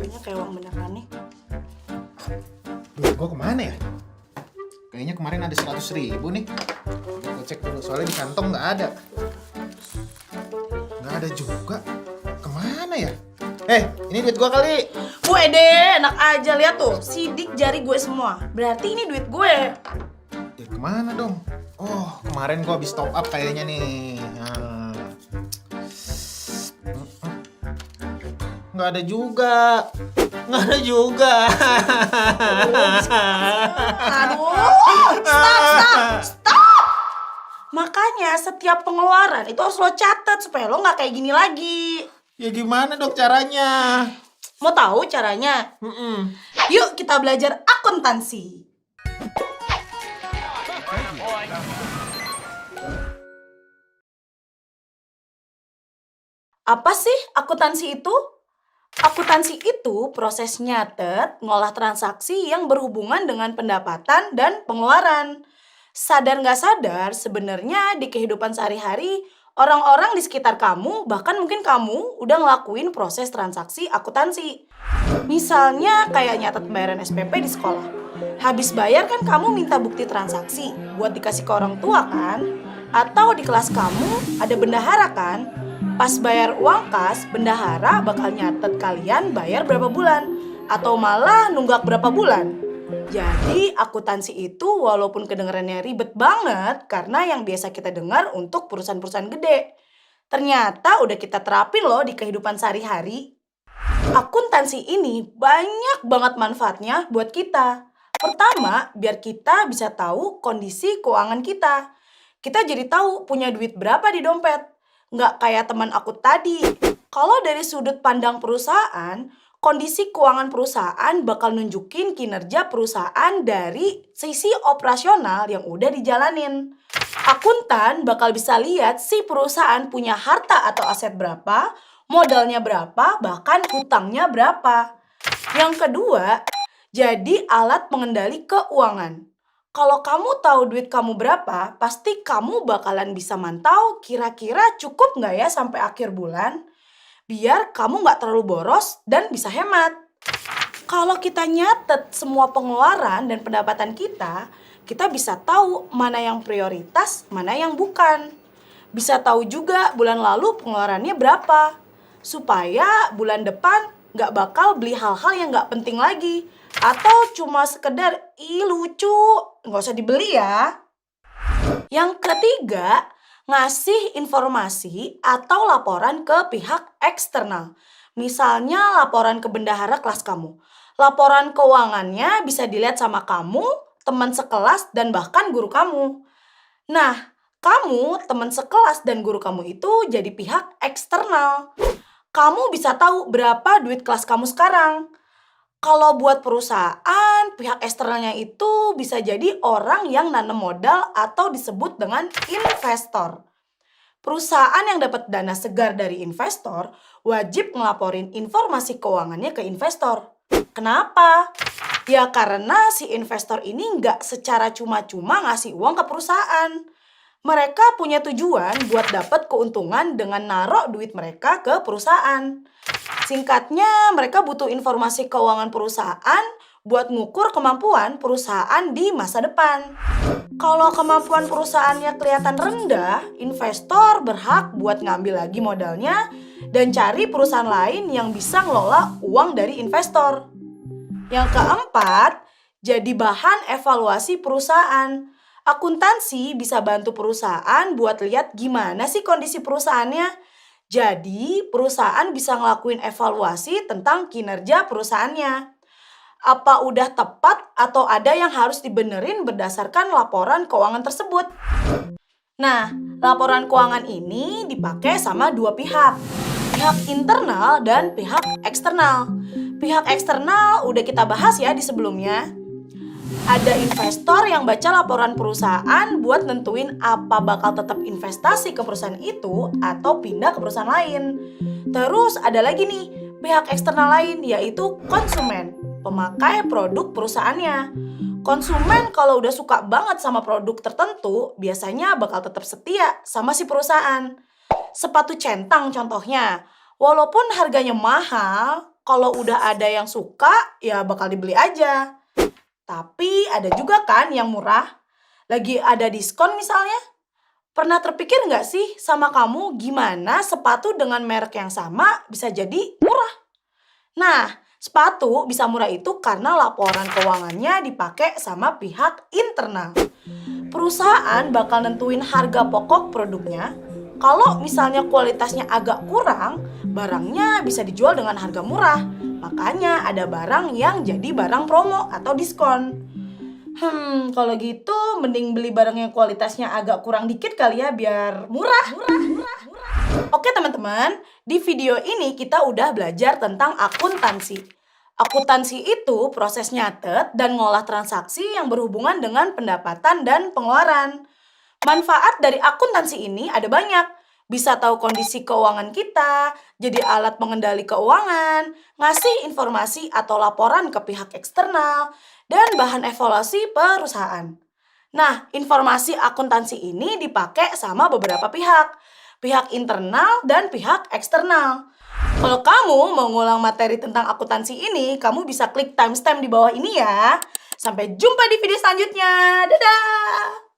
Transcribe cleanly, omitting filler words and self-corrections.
Kayaknya kayak uang beneran nih. Duit gua kemana ya? Kayaknya kemarin ada 100.000 nih. Gua cek dulu, soalnya di kantong nggak ada. Nggak ada juga. Kemana ya? Ini duit gua kali. Gue deh, enak aja lihat tuh, sidik jari gue semua. Berarti ini duit gue. Duit kemana dong? Oh, kemarin gua habis top up kayaknya nih. Nggak ada juga. Nggak ada juga. Aduh, stop. Makanya setiap pengeluaran itu harus lo catat supaya lo nggak kayak gini lagi. Ya gimana dok caranya? Mau tahu caranya? Yuk kita belajar akuntansi. Apa sih akuntansi itu? Akuntansi itu proses nyatet, ngolah transaksi yang berhubungan dengan pendapatan dan pengeluaran. Sadar nggak sadar, sebenarnya di kehidupan sehari-hari, orang-orang di sekitar kamu, bahkan mungkin kamu udah ngelakuin proses transaksi akuntansi. Misalnya kayak nyatet pembayaran SPP di sekolah. Habis bayar kan kamu minta bukti transaksi buat dikasih ke orang tua kan? Atau di kelas kamu ada bendahara kan? Pas bayar uang kas, bendahara bakal nyatet kalian bayar berapa bulan. Atau malah nunggak berapa bulan. Jadi akuntansi itu walaupun kedengarannya ribet banget karena yang biasa kita dengar untuk perusahaan-perusahaan gede. Ternyata udah kita terapin loh di kehidupan sehari-hari. Akuntansi ini banyak banget manfaatnya buat kita. Pertama, biar kita bisa tahu kondisi keuangan kita. Kita jadi tahu punya duit berapa di dompet. Nggak kayak teman aku tadi. Kalau dari sudut pandang perusahaan, kondisi keuangan perusahaan bakal nunjukin kinerja perusahaan dari sisi operasional yang udah dijalanin. Akuntan bakal bisa lihat si perusahaan punya harta atau aset berapa, modalnya berapa, bahkan hutangnya berapa. Yang kedua, jadi alat pengendali keuangan. Kalau kamu tahu duit kamu berapa, pasti kamu bakalan bisa mantau kira-kira cukup nggak ya sampai akhir bulan. Biar kamu nggak terlalu boros dan bisa hemat. Kalau kita nyatet semua pengeluaran dan pendapatan kita bisa tahu mana yang prioritas, mana yang bukan. Bisa tahu juga bulan lalu pengeluarannya berapa. Supaya bulan depan nggak bakal beli hal-hal yang nggak penting lagi. Atau cuma sekedar, ih lucu, nggak usah dibeli ya. Yang ketiga, ngasih informasi atau laporan ke pihak eksternal. Misalnya laporan ke bendahara kelas kamu. Laporan keuangannya bisa dilihat sama kamu, teman sekelas, dan bahkan guru kamu. Nah, kamu, teman sekelas, dan guru kamu itu jadi pihak eksternal. Kamu bisa tahu berapa duit kelas kamu sekarang. Kalau buat perusahaan, pihak eksternalnya itu bisa jadi orang yang nanam modal atau disebut dengan investor. Perusahaan yang dapat dana segar dari investor wajib ngelaporin informasi keuangannya ke investor. Kenapa? Ya karena si investor ini nggak secara cuma-cuma ngasih uang ke perusahaan. Mereka punya tujuan buat dapat keuntungan dengan naruh duit mereka ke perusahaan. Singkatnya, mereka butuh informasi keuangan perusahaan buat ngukur kemampuan perusahaan di masa depan. Kalau kemampuan perusahaannya kelihatan rendah, investor berhak buat ngambil lagi modalnya dan cari perusahaan lain yang bisa ngelola uang dari investor. Yang keempat, jadi bahan evaluasi perusahaan. Akuntansi bisa bantu perusahaan buat lihat gimana sih kondisi perusahaannya. Jadi, perusahaan bisa ngelakuin evaluasi tentang kinerja perusahaannya. Apa udah tepat atau ada yang harus dibenerin berdasarkan laporan keuangan tersebut. Nah, laporan keuangan ini dipakai sama dua pihak. Pihak internal dan pihak eksternal. Pihak eksternal udah kita bahas ya di sebelumnya. Ada investor yang baca laporan perusahaan buat nentuin apa bakal tetap investasi ke perusahaan itu atau pindah ke perusahaan lain. Terus ada lagi nih pihak eksternal lain yaitu konsumen, pemakai produk perusahaannya. Konsumen kalau udah suka banget sama produk tertentu biasanya bakal tetap setia sama si perusahaan. Sepatu centang contohnya, walaupun harganya mahal, Kalau udah ada yang suka, ya bakal dibeli aja. Tapi ada juga kan yang murah. Lagi ada diskon misalnya. Pernah terpikir nggak sih sama kamu gimana sepatu dengan merek yang sama bisa jadi murah? Nah, sepatu bisa murah itu karena laporan keuangannya dipakai sama pihak internal. Perusahaan bakal nentuin harga pokok produknya. Kalau misalnya kualitasnya agak kurang, barangnya bisa dijual dengan harga murah. Makanya ada barang yang jadi barang promo atau diskon. Kalau gitu mending beli barang yang kualitasnya agak kurang dikit kali ya biar murah. Oke teman-teman, di video ini kita udah belajar tentang akuntansi. Akuntansi itu proses nyatet dan ngolah transaksi yang berhubungan dengan pendapatan dan pengeluaran. Manfaat dari akuntansi ini ada banyak. Bisa tahu kondisi keuangan kita, jadi alat pengendali keuangan, ngasih informasi atau laporan ke pihak eksternal, dan bahan evaluasi perusahaan. Nah, informasi akuntansi ini dipakai sama beberapa pihak. Pihak internal dan pihak eksternal. Kalau kamu mau ngulang materi tentang akuntansi ini, kamu bisa klik timestamp di bawah ini ya. Sampai jumpa di video selanjutnya. Dadah!